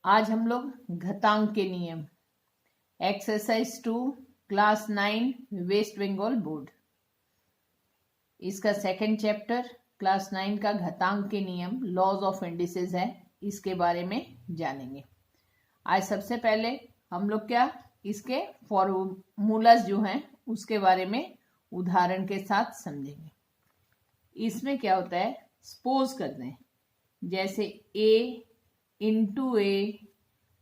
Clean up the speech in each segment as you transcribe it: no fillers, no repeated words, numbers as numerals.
आज हम लोग घातांक के नियम exercise 2 class 9 West Bengal board इसका सेकंड चैप्टर क्लास 9 का घातांक के नियम लॉज ऑफ इंडिसेस है। इसके बारे में जानेंगे। आज सबसे पहले हम लोग इसके फॉर्मूलाज जो हैं उसके बारे में उदाहरण के साथ समझेंगे। इसमें क्या होता है, सपोज करते हैं जैसे a into a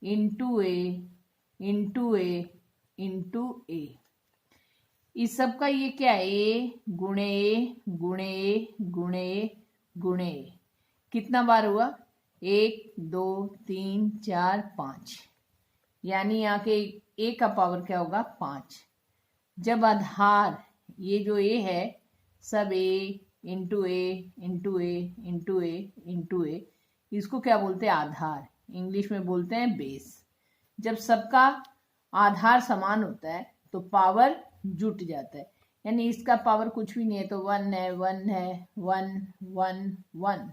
into a into a into a, इस सब का ये क्या है, ए गुणे ए गुणे ए गुणे ए गुणे ए। कितना बार हुआ, 1 2 3 4 5, यानी यहाँ के ए का पावर क्या होगा 5। जब आधार ये जो ए है सब ए into a into a into a into ए, इसको क्या बोलते हैं, आधार, इंग्लिश में बोलते हैं बेस। जब सबका आधार समान होता है तो पावर जुट जाता है, यानी इसका पावर कुछ भी नहीं है तो 1 है 1 है 1 1 1,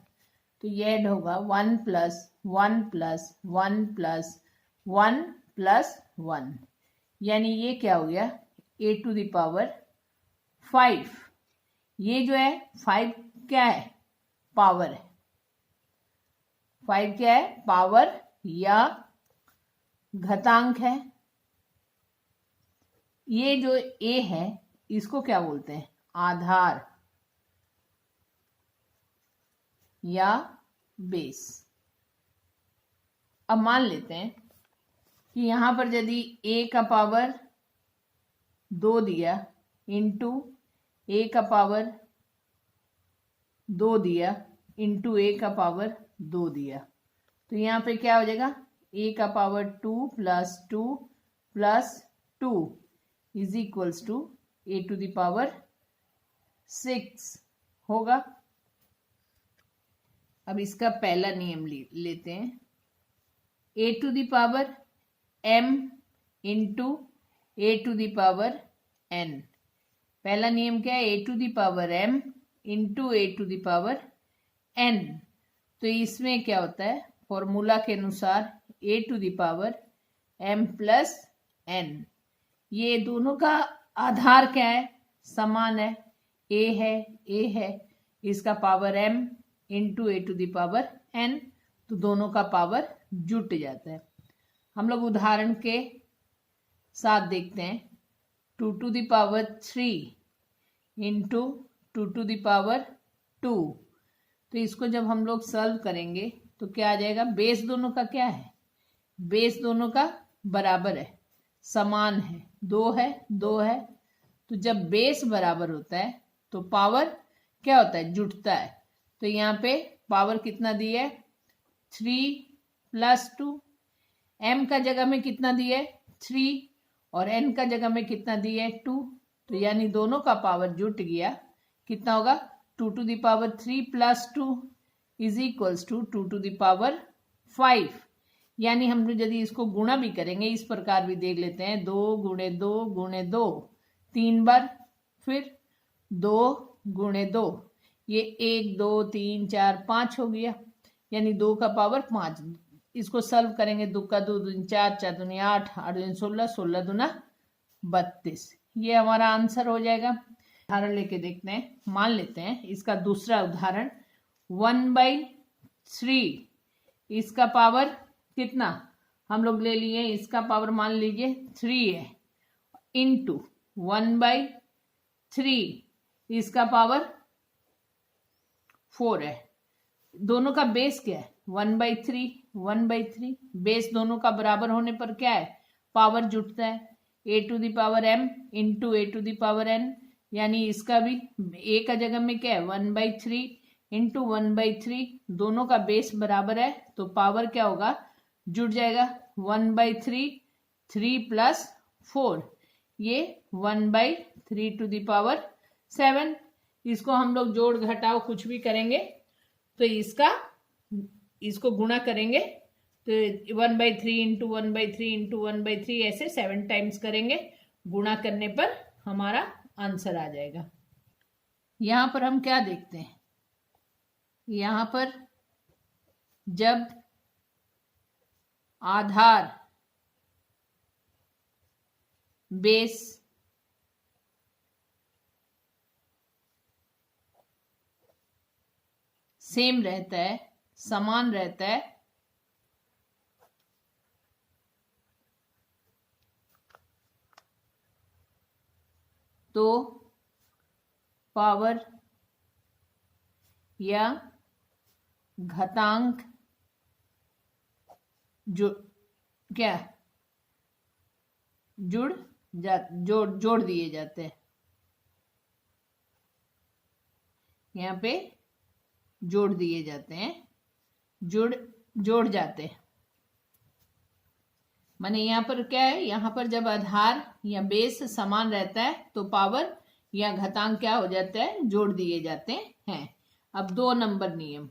तो ये ऐड होगा 1 प्लस 1 प्लस 1 प्लस 1 प्लस 1, यानी ये क्या हो गया a टू द पावर 5। ये जो है 5 क्या है, पावर है। 5 क्या है, पावर या घातांक है। ये जो a है इसको क्या बोलते हैं, आधार या बेस। अब मान लेते हैं कि यहां पर यदि a का पावर 2 दिया इंटू a का पावर 2 दिया इंटू a का पावर 2 दिया, तो यहाँ पे क्या हो जाएगा, a का power 2 plus 2 plus 2 is equals to a to the power 6 होगा। अब इसका पहला नियम लेते हैं, a to the power m into a to the power n। पहला नियम क्या है, a to the power m into a to the power n। तो इसमें क्या होता है, फॉर्मूला के अनुसार a to the power m plus n, ये दोनों का आधार क्या है, समान है, a है, इसका power m into a to the power n, तो दोनों का पावर जुट जाता है। हम लोग उदाहरण के साथ देखते हैं, 2 to the power 3 into 2 to the power 2, तो इसको जब हम लोग सॉल्व करेंगे तो क्या आ जाएगा, बेस दोनों का क्या है, बेस दोनों का बराबर है, समान है, 2 है 2 है। तो जब बेस बराबर होता है तो पावर क्या होता है, जुटता है। तो यहाँ पे पावर कितना दिया है, 3 प्लस 2, m का जगह में कितना दिया है 3 और n का जगह में कितना दिया है 2, तो यानी दोनों का पावर जुट गया। कितना होगा, 2 to the power 3 plus 2 is equals to 2 to the power 5। यानी हम लोग यदि इसको गुणा भी करेंगे, इस प्रकार भी देख लेते हैं, 2 गुणे 2 गुणे 2 3 बार, फिर 2 गुणे 2, ये 1 2 3 4 5 हो गया, यानी 2 का पावर 5। इसको सॉल्व करेंगे, 2 का 2 दूनी 4 4 दूनी 8 8 दूनी 16 16 दूना 32, ये हमारा आंसर हो जाएगा। उदाहरण लेके देखते हैं, मान लेते हैं इसका दूसरा उदाहरण 1/3, इसका पावर कितना हम लोग ले लिए, इसका पावर मान लीजिए 3 है, इंटू 1/3 इसका पावर 4 है। दोनों का बेस क्या है, 1/3 1/3, बेस दोनों का बराबर होने पर क्या है, पावर जुटता है, a to the power m into a to the power n, यानी इसका भी a का जगह में क्या है 1/3 इंटू 1/3, दोनों का बेस बराबर है तो पावर क्या होगा, जुट जाएगा 1/3 3 प्लस 4, ये 1/3 टू द पावर 7। इसको हम लोग जोड़ घटाव कुछ भी करेंगे तो इसको गुणा करेंगे तो 1/3 इंटू 1/3 इंटू 1/3 ऐसे 7 टाइम्स करेंगे, गुणा करने पर हमारा आंसर आ जाएगा। यहां पर हम क्या देखते हैं, यहां पर जब आधार बेस सेम रहता है, समान रहता है, तो पावर या घातांक जो क्या जोड़ दिए जाते हैं, यहाँ पे जोड़ दिए जाते हैं, जोड़ जाते हैं। माने यहाँ पर क्या है, यहाँ पर जब आधार या बेस समान रहता है तो पावर या घातांक क्या हो जाता है, जोड़ दिए जाते हैं। अब 2 नंबर नियम,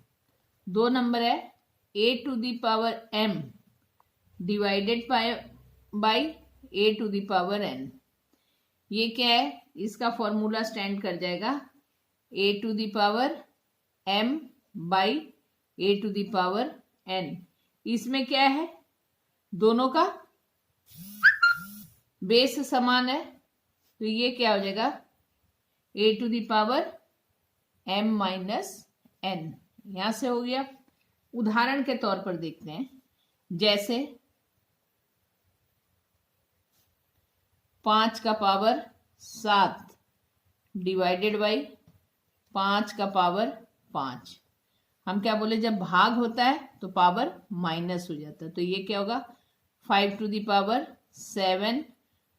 2 नंबर है a⁴m डिवाइडेड बाय a⁴n। ये क्या है, इसका फॉर्मूला स्टैंड कर जाएगा a⁴m बाई a⁴n। इसमें क्या है, दोनों का बेस समान है, तो ये क्या हो जाएगा a⁴m माइनस n। यहां से हो गया। उदाहरण के तौर पर देखते हैं, जैसे 5 का पावर 7 डिवाइडेड बाई 5 का पावर 5। हम क्या बोले, जब भाग होता है तो पावर माइनस हो जाता है, तो ये क्या होगा 5⁴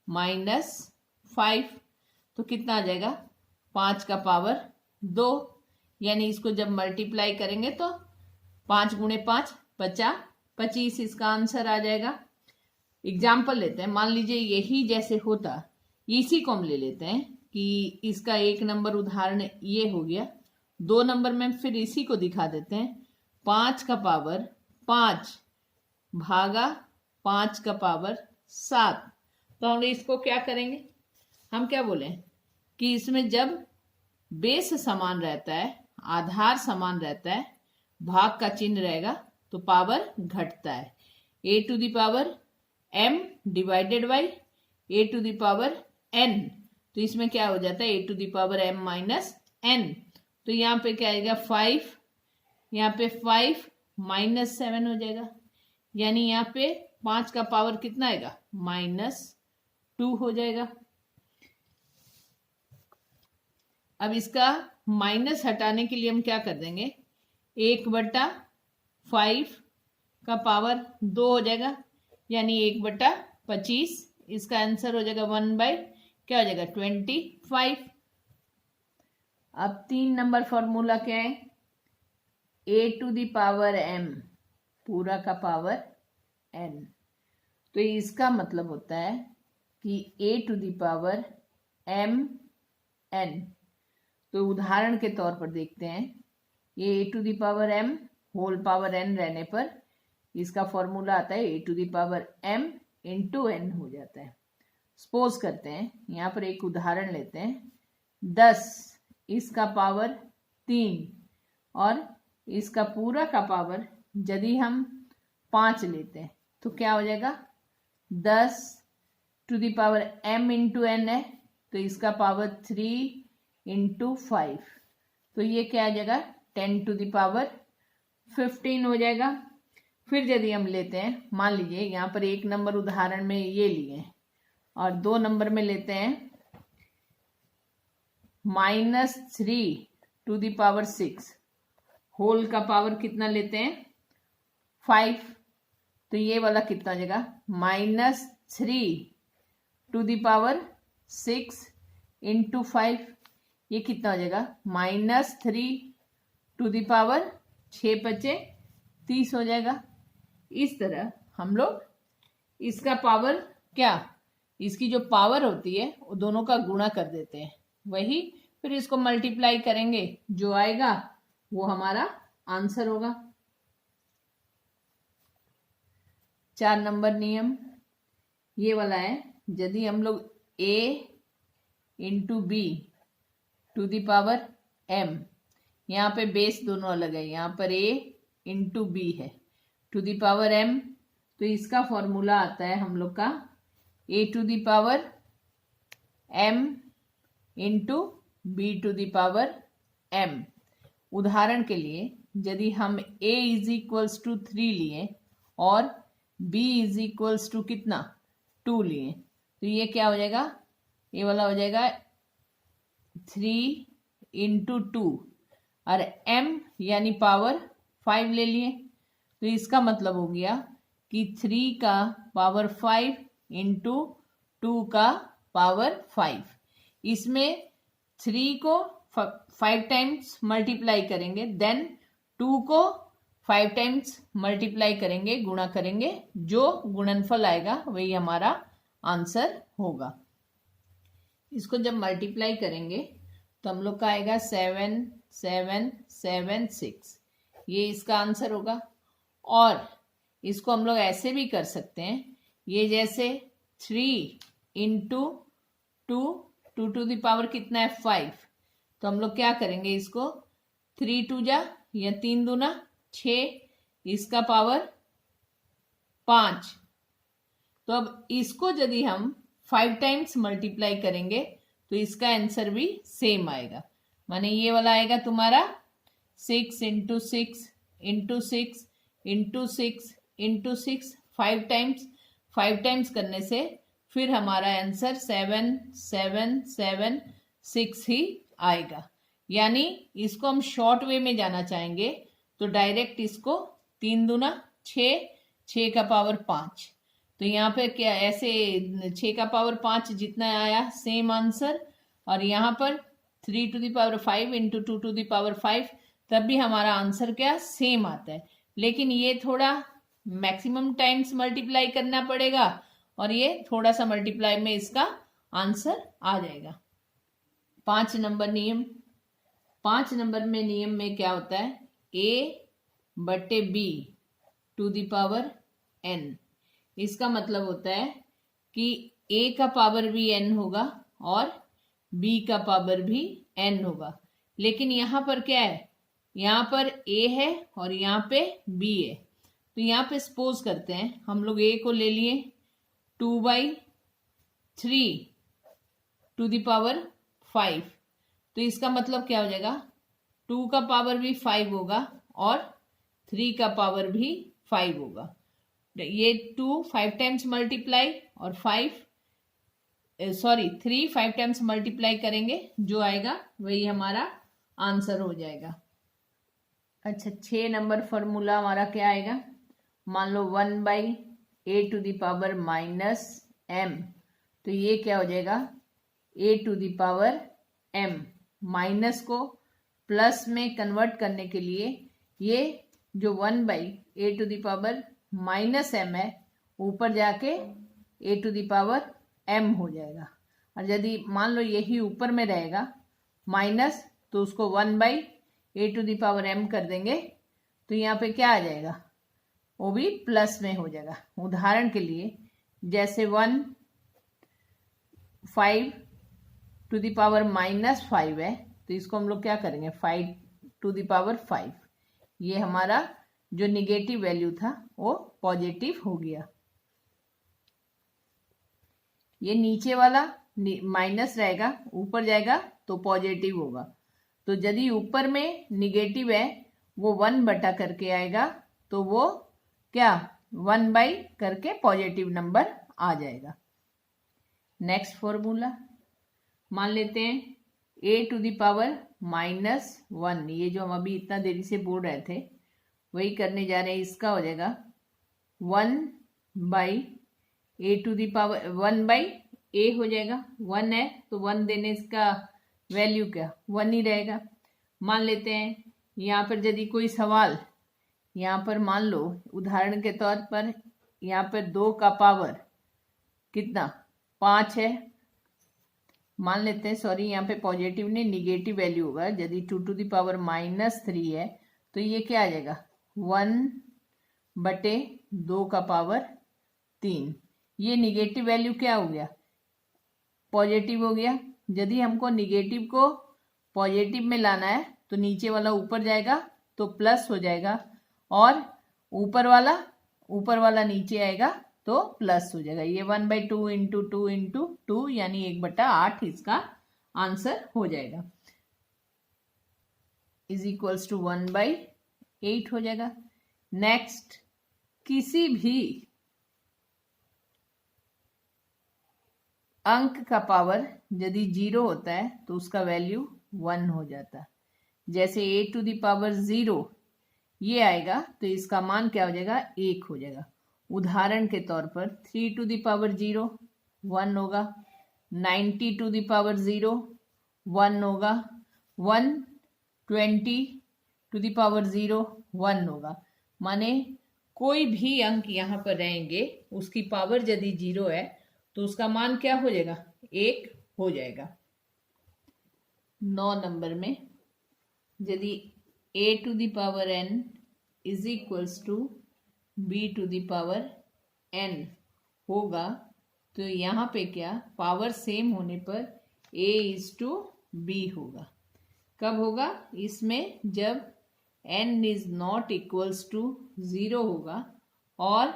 माइनस 5। तो कितना आ जाएगा 5 का पावर 2, यानी इसको जब मल्टीप्लाई करेंगे तो 5 × 5 25, इसका आंसर आ जाएगा। एग्जाम्पल लेते हैं, मान लीजिए यही जैसे होता, इसी को हम ले लेते हैं कि इसका 1 नंबर उदाहरण ये हो गया। 2 नंबर में फिर इसी को दिखा देते हैं, 5 का पावर 5 भागा 5 का पावर 7। तो हम इसको क्या करेंगे, हम क्या बोले कि इसमें जब बेस समान रहता है, आधार समान रहता है, भाग का चिन्ह रहेगा तो पावर घटता है। a⁴m डिवाइडेड बाई a⁴n, तो इसमें क्या हो जाता है a⁴m माइनस n। तो यहाँ पे क्या आएगा 5, यहाँ पे 5 माइनस 7 हो जाएगा, यानी यहाँ पे 5 का पावर कितना आएगा -2 हो जाएगा। अब इसका माइनस हटाने के लिए हम क्या कर देंगे, 1/5 का पावर 2 हो जाएगा, यानी 1/25। इसका आंसर हो जाएगा 1/ क्या हो जाएगा 25। अब 3 नंबर फॉर्मूला क्या है, a⁴m पूरा का पावर n। तो इसका मतलब होता है कि a⁴m n। तो उदाहरण के तौर पर देखते हैं, ये a⁴m होल पावर n रहने पर इसका फॉर्मूला आता है a⁴m × n हो जाता है। सपोज करते हैं, यहाँ पर एक उदाहरण लेते हैं, 10 इसका पावर 3 और इसका पूरा का पावर यदि हम 5 लेते हैं तो क्या हो जाएगा 10⁴m × n है, तो इसका पावर 3 × 5, तो ये क्या आ जाएगा 10⁻15 हो जाएगा। फिर यदि हम लेते हैं, मान लीजिए यहाँ पर 1 नंबर उदाहरण में ये लिए और 2 नंबर में लेते हैं -3⁶ होल का पावर कितना लेते हैं 5, तो ये वाला कितना हो जाएगा -3⁶ × 5, ये कितना हो जाएगा -3⁻6 × 30 हो जाएगा। इस तरह हम लोग इसका पावर क्या, इसकी जो पावर होती है वो दोनों का गुणा कर देते हैं, वही फिर इसको मल्टीप्लाई करेंगे, जो आएगा वो हमारा आंसर होगा। 4 नंबर नियम ये वाला है, यदि हम लोग a × b⁴m, यहाँ पे बेस दोनों अलग है, यहाँ पर a × b है, ⁴m, तो इसका फॉर्मूला आता है हम लोग का a to the power m into b to the power m। उदाहरण के लिए यदि हम a इज इक्वल्स टू 3 लिए और b इज इक्वल्स टू कितना 2 लिए, तो ये क्या हो जाएगा, ये वाला हो जाएगा 3 इंटू 2 और m यानी पावर 5 ले लिए, तो इसका मतलब हो गया कि 3 का पावर 5 इंटू 2 का पावर 5। इसमें 3 को 5 टाइम्स मल्टीप्लाई करेंगे, देन 2 को 5 टाइम्स मल्टीप्लाई करेंगे, गुणा करेंगे, जो गुणनफल आएगा वही हमारा आंसर होगा। इसको जब मल्टीप्लाई करेंगे तो हम लोग का आएगा 7 7 7 6, ये इसका आंसर होगा। और इसको हम लोग ऐसे भी कर सकते हैं, ये जैसे 3 इंटू 2 2 टू द पावर कितना है 5, तो हम लोग क्या करेंगे, इसको 3 2 जा या 3 दूना 6, इसका पावर 5। तो अब इसको यदि हम 5 टाइम्स मल्टीप्लाई करेंगे तो इसका आंसर भी सेम आएगा, माने ये वाला आएगा तुम्हारा 6 into 6 into 6 into 6 into 6, 5 times करने से फिर हमारा आंसर 7 7 7 6 ही आएगा। यानी इसको हम शॉर्ट वे में जाना चाहेंगे तो डायरेक्ट इसको 3 दूना 6, 6 का पावर 5, तो यहाँ पे क्या ऐसे 6 का पावर 5 जितना आया सेम आंसर, और यहाँ पर 3 to the power 5 into 2 to the power 5, तब भी हमारा आंसर क्या सेम आता है। लेकिन ये थोड़ा मैक्सिमम टाइम्स मल्टीप्लाई करना पड़ेगा और ये थोड़ा सा मल्टीप्लाई में इसका आंसर आ जाएगा। 5 नंबर नियम, 5 नंबर में नियम में क्या होता है, a बटे b to the power n। इसका मतलब होता है कि a का पावर भी n होगा और b का पावर भी n होगा। लेकिन यहाँ पर क्या है, यहाँ पर a है और यहाँ पे b है, तो यहाँ पे सपोज करते हैं हम लोग a को ले लिए 2/3 टू द पावर 5, तो इसका मतलब क्या हो जाएगा, 2 का पावर भी 5 होगा और 3 का पावर भी 5 होगा। ये 2 5 टाइम्स मल्टीप्लाई और 3 5 टाइम्स मल्टीप्लाई करेंगे, जो आएगा वही हमारा आंसर हो जाएगा। अच्छा, 6 नंबर फॉर्मूला हमारा क्या आएगा, मान लो 1/a to the power -m, तो ये क्या हो जाएगा a to the power m। Minus को प्लस में कन्वर्ट करने के लिए ये जो 1/a to the power -m है ऊपर जाके a to the power m हो जाएगा, और यदि मान लो यही ऊपर में रहेगा माइनस, तो उसको 1/a to the power m कर देंगे, तो यहाँ पे क्या आ जाएगा, वो भी प्लस में हो जाएगा। उदाहरण के लिए जैसे 5 टू द पावर -5 है, तो इसको हम लोग क्या करेंगे 5 टू द पावर 5, ये हमारा जो निगेटिव वैल्यू था वो पॉजिटिव हो गया। ये नीचे वाला माइनस रहेगा, ऊपर जाएगा तो पॉजिटिव होगा, तो यदि ऊपर में निगेटिव है वो 1 बटा करके आएगा, तो वो क्या 1/ करके पॉजिटिव नंबर आ जाएगा। नेक्स्ट फॉर्मूला मान लेते हैं a टू द पावर -1, ये जो हम अभी इतना देरी से बोल रहे थे वही करने जा रहे हैं। इसका हो जाएगा 1/a to the power 1/a हो जाएगा, 1 है तो 1 देने इसका वैल्यू क्या 1 ही रहेगा। मान लेते हैं यहाँ पर यदि कोई सवाल, यहाँ पर मान लो उदाहरण के तौर पर यहाँ पर 2 का पावर कितना 5 है, मान लेते हैं, सॉरी यहाँ पे पॉजिटिव नहीं निगेटिव वैल्यू होगा, यदि 2 टू द पावर -3 है तो ये क्या आ जाएगा 1/2 का पावर 3, ये निगेटिव वैल्यू क्या हो गया पॉजिटिव हो गया। यदि हमको निगेटिव को पॉजिटिव में लाना है तो नीचे वाला ऊपर जाएगा तो प्लस हो जाएगा, और ऊपर वाला ऊपर वाला नीचे आएगा तो प्लस हो जाएगा। ये 1/2 इंटू 2 इंटू 2 यानी 1/8 इसका आंसर हो जाएगा, इज इक्वल्स टू 1/8 हो जाएगा। नेक्स्ट, किसी भी अंक का पावर यदि 0 होता है तो उसका वैल्यू 1 हो जाता है। जैसे a⁴ ये आएगा तो इसका मान क्या हो जाएगा, 1 हो जाएगा। उदाहरण के तौर पर 3⁴ 1 होगा, 90⁴ 1 होगा, 120⁴ 1 होगा। माने कोई भी अंक यहाँ पर रहेंगे उसकी पावर यदि 0 है तो उसका मान क्या हो जाएगा, 1 हो जाएगा। 9 नंबर में यदि a⁴n is equals to b⁴n होगा तो यहाँ पे क्या, पावर सेम होने पर a:b होगा। कब होगा, इसमें जब n is not equals to 0 होगा और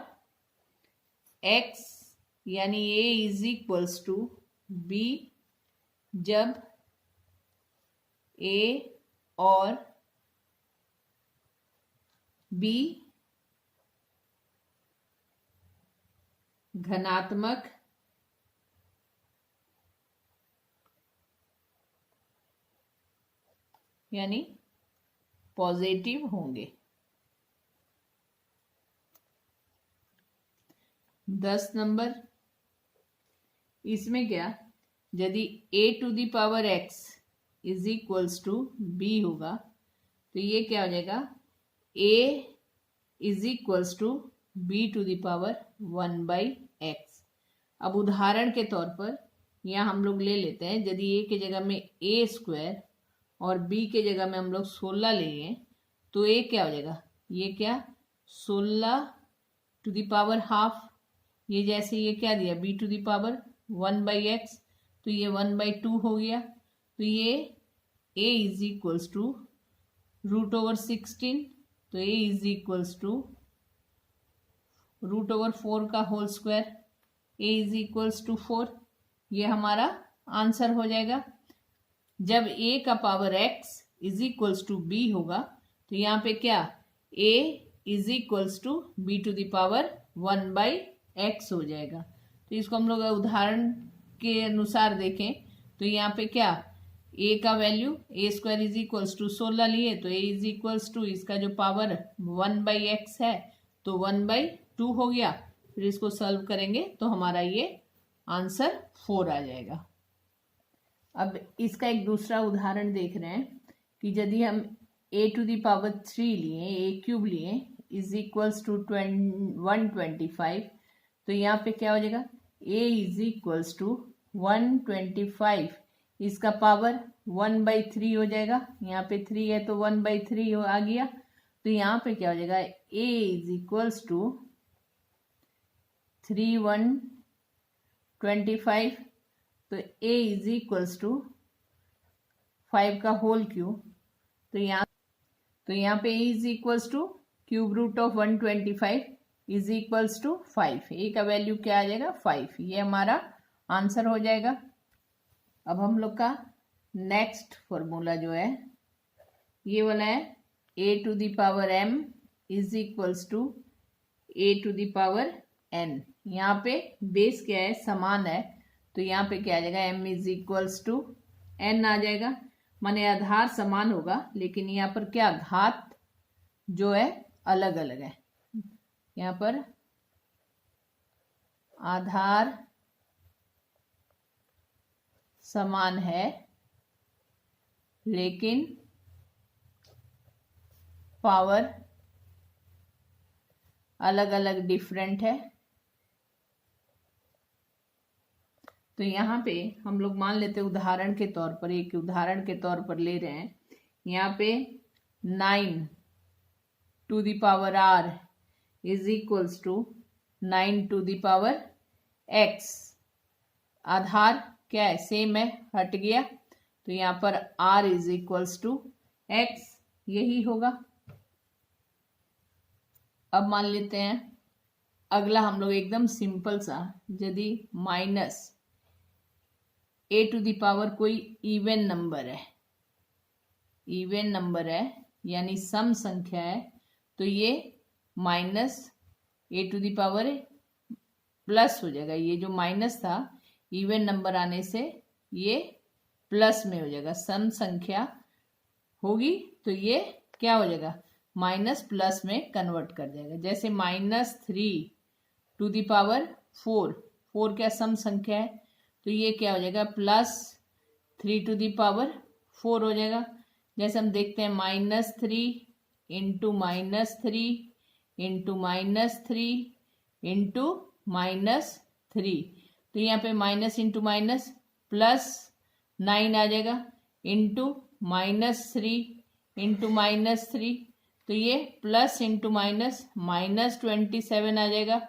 x यानी a is equals to b, जब a और b धनात्मक यानी पॉजिटिव होंगे। 10 नंबर, इसमें क्या, यदि a⁴x is equals to b होगा तो ये क्या हो जाएगा, a is equals to b⁴1/x। अब उदाहरण के तौर पर यहाँ हम लोग ले लेते हैं, यदि a के जगह में a² और b के जगह में हम लोग 16 ले लें तो a क्या हो जाएगा, ये क्या 16⁵, ये जैसे ये क्या दिया b⁴1/x तो ये 1/2 हो गया। तो ये a इज इक्वल्स टू √16, तो a इज इक्वल्स टू √4 का whole square, a is equals to 4। ये हमारा आंसर हो जाएगा। जब a का power x is equals to b होगा तो यहाँ पे क्या, a is equals to b⁴1/x हो जाएगा। तो इसको हम लोग उदाहरण के अनुसार देखें तो यहाँ पे क्या, a का value a² is equals to 16 लिए तो a इज इक्वल्स टू इसका जो पावर 1/x है तो 1/2 हो गया। फिर इसको सॉल्व करेंगे तो हमारा ये आंसर 4 आ जाएगा। अब इसका एक दूसरा उदाहरण देख रहे हैं कि यदि हम a⁴ लिए, a³ लिए इज इक्वल्स टू 125 तो यहाँ पे क्या हो जाएगा, a इज इक्वल्स टू 125, इसका पावर 1/3 हो जाएगा। यहाँ पे 3 है तो 1/3 आ गया। तो यहाँ पे क्या हो जाएगा, a इज इक्वल्स टू 3/125 तो a इज इक्वल्स टू 5 का होल क्यूब। तो यहाँ पे a is equals to √125 is equals to 5। a का वैल्यू क्या आ जाएगा, 5। ये हमारा आंसर हो जाएगा। अब हम लोग का नेक्स्ट फॉर्मूला जो है ये वाला है, a⁴m is equals to a⁴n। यहाँ पे बेस क्या है, समान है, तो यहाँ पे क्या आ जाएगा, m is equals to n आ जाएगा। माने आधार समान होगा लेकिन यहाँ पर क्या, घात जो है अलग अलग है। यहाँ पर आधार समान है लेकिन पावर अलग अलग डिफरेंट है। तो यहाँ पे हम लोग मान लेते हैं उदाहरण के तौर पर, एक उदाहरण के तौर पर ले रहे हैं। यहाँ पे 9⁴r is equals to 9⁴x। आधार क्या है, सेम है, हट गया तो यहाँ पर r is equals to x, यही होगा। अब मान लेते हैं अगला हम लोग एकदम सिंपल सा, यदि minus a to the power कोई इवन नंबर है यानी सम संख्या है, तो ये minus a to the power plus हो जाएगा। ये जो माइनस था इवन नंबर आने से ये प्लस में हो जाएगा, सम संख्या होगी तो ये क्या हो जाएगा, माइनस प्लस में कन्वर्ट कर जाएगा। जैसे -3 टू द पावर 4 क्या सम संख्या है, तो ये क्या हो जाएगा, +3 टू द पावर 4 हो जाएगा। जैसे हम देखते हैं -3 इंटू -3 इंटू -3 इंटू -3, तो यहाँ पे माइनस इंटू माइनस +9 आ जाएगा, इंटू -3 इंटू -3, तो ये प्लस इंटू माइनस -27 आ जाएगा,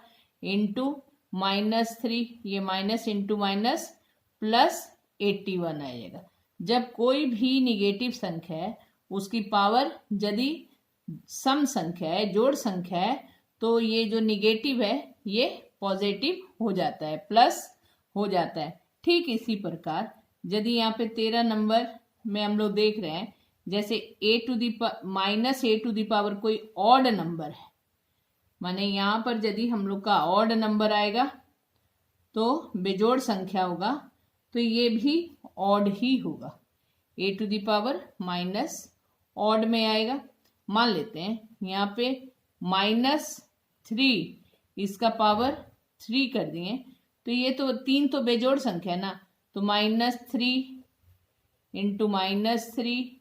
इंटू -3, ये माइनस इंटू माइनस +81 आ जाएगा। जब कोई भी निगेटिव संख्या है उसकी पावर यदि सम संख्या है, जोड़ संख्या है, तो ये जो निगेटिव है ये पॉजिटिव हो जाता है, प्लस हो जाता है। ठीक इसी प्रकार यदि यहाँ पे 13 नंबर में हम लोग देख रहे हैं, जैसे ए टू द पावर कोई ऑड नंबर है, माने यहाँ पर यदि हम लोग का ऑड नंबर आएगा तो बेजोड़ संख्या होगा, तो ये भी ऑड ही होगा। A to the power minus odd में आएगा। मान लेते हैं यहाँ पे -3 इसका पावर 3 कर दिए, तो ये तो 3 तो बेजोड़ संख्या ना, तो -3 इंटू -3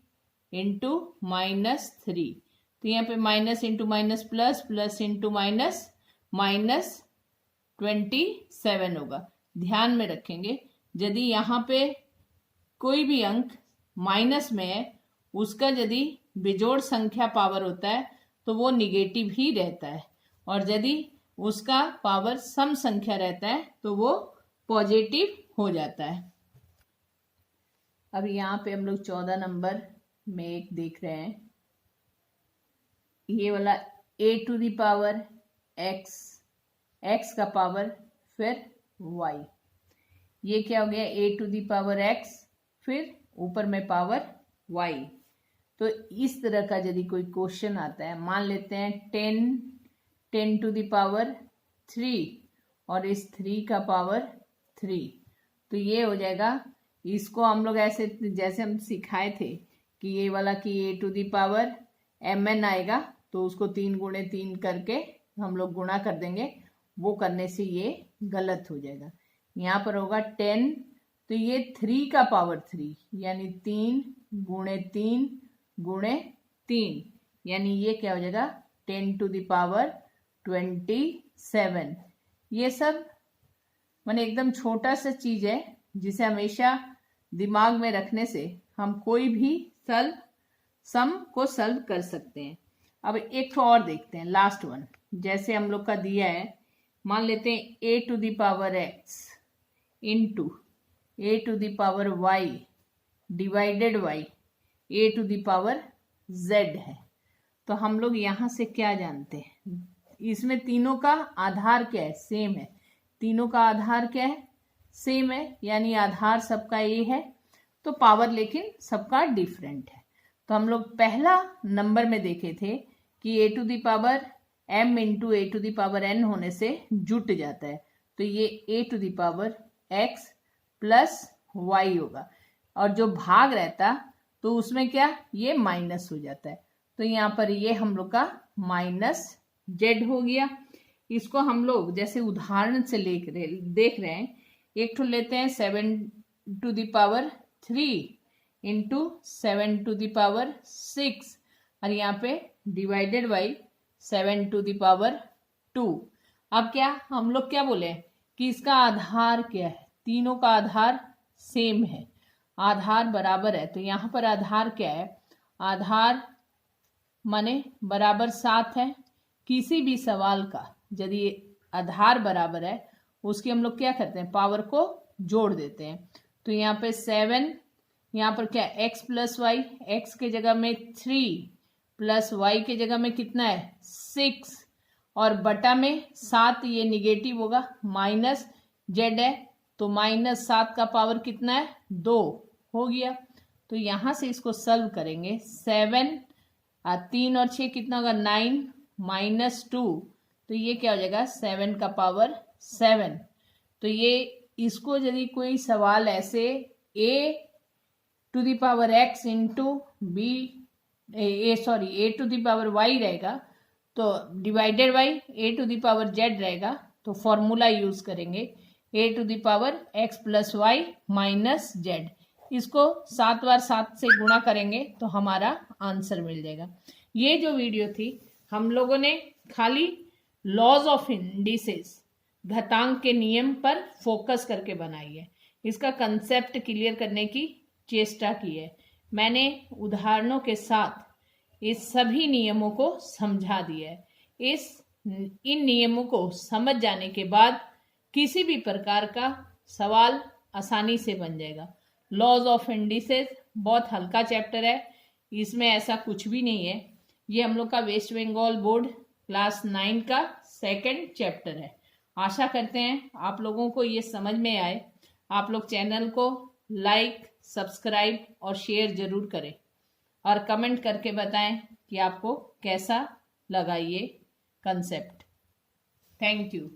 इंटू -3, तो यहाँ पे minus into minus plus, plus into minus -27 होगा। ध्यान में रखेंगे यदि यहाँ पे कोई भी अंक माइनस में है, उसका यदि बेजोड़ संख्या पावर होता है तो वो निगेटिव ही रहता है, और यदि उसका पावर सम संख्या रहता है तो वो पॉजिटिव हो जाता है। अब यहाँ पे हम लोग 14 नंबर में एक देख रहे हैं, ये वाला ए टू द पावर x का पावर फिर y, ये क्या हो गया, ए टू द पावर x फिर ऊपर में पावर y। तो इस तरह का यदि कोई क्वेश्चन आता है, मान लेते हैं 10 टू द पावर 3 और इस 3 का पावर 3, तो ये हो जाएगा। इसको हम लोग ऐसे जैसे हम सिखाए थे कि ये वाला कि a to the power mn आएगा, तो उसको 3 गुणे 3 करके हम लोग गुणा कर देंगे, वो करने से ये गलत हो जाएगा। यहाँ पर होगा 10, तो ये 3 का पावर 3 यानी 3 गुणे 3 गुणे 3, यानी ये क्या हो जाएगा 10 टू द पावर 27। ये सब माने एकदम छोटा सा चीज है जिसे हमेशा दिमाग में रखने से हम कोई भी सम को सॉल्व कर सकते हैं। अब एक तो और देखते हैं, लास्ट वन। जैसे हम लोग का दिया है, मान लेते हैं a to the power x into a to the power y divided y a to the power z है। तो हम लोग यहाँ से क्या जानते हैं, इसमें तीनों का आधार क्या है, सेम है। तीनों का आधार क्या है, सेम है, यानी आधार सबका ए है, तो पावर लेकिन सबका डिफरेंट है। तो हम लोग पहला नंबर में देखे थे कि a to the power m into a to the power n होने से जुट जाता है, तो ये a to the power x plus y होगा, और जो भाग रहता तो उसमें क्या, ये माइनस हो जाता है। तो यहाँ पर ये हम लोग का -z हो गया। इसको हम लोग जैसे उदाहरण से देख रहे हैं, एक तो लेते हैं 7 to the power 3 into 7 to the power 6, और यहाँ पे divided by 7 to the power 2। अब क्या हम लोग क्या बोले कि इसका आधार क्या है, तीनों का आधार सेम है, आधार बराबर है। तो यहाँ पर आधार क्या है, आधार माने बराबर 7 है। किसी भी सवाल का यदि आधार बराबर है उसकी हम लोग क्या करते हैं, पावर को जोड़ देते हैं। तो यहाँ पे 7, यहाँ पर क्या x प्लस वाई, एक्स के जगह में 3 प्लस y के जगह में कितना है 6, और बटा में 7 ये निगेटिव होगा, माइनस जेड है तो -7 का पावर कितना है 2 हो गया। तो यहां से इसको सॉल्व करेंगे, 7 3 और 6 कितना होगा 9 -2, तो ये क्या हो जाएगा 7 का पावर 7। तो ये इसको यदि कोई सवाल ऐसे a⁴x इंटू a⁴y रहेगा तो डिवाइडेड बाई a⁴z रहेगा, तो फॉर्मूला यूज करेंगे a⁴x + y - z। इसको 7 बार 7 से गुणा करेंगे तो हमारा आंसर मिल जाएगा। ये जो वीडियो थी हम लोगों ने खाली लॉज ऑफ इंडिसेस, घातांक के नियम पर फोकस करके बनाई है। इसका कंसेप्ट क्लियर करने की चेष्टा की है। मैंने उदाहरणों के साथ इस सभी नियमों को समझा दिया है। इन नियमों को समझ जाने के बाद किसी भी प्रकार का सवाल आसानी से बन जाएगा। लॉज ऑफ इंडिसेस बहुत हल्का चैप्टर है, इसमें ऐसा कुछ भी नहीं है। ये हम लोग का वेस्ट बंगाल बोर्ड क्लास 9 का 2nd चैप्टर है। आशा करते हैं आप लोगों को ये समझ में आए। आप लोग चैनल को लाइक, सब्सक्राइब और शेयर जरूर करें और कमेंट करके बताएं कि आपको कैसा लगा ये कंसेप्ट। Thank you.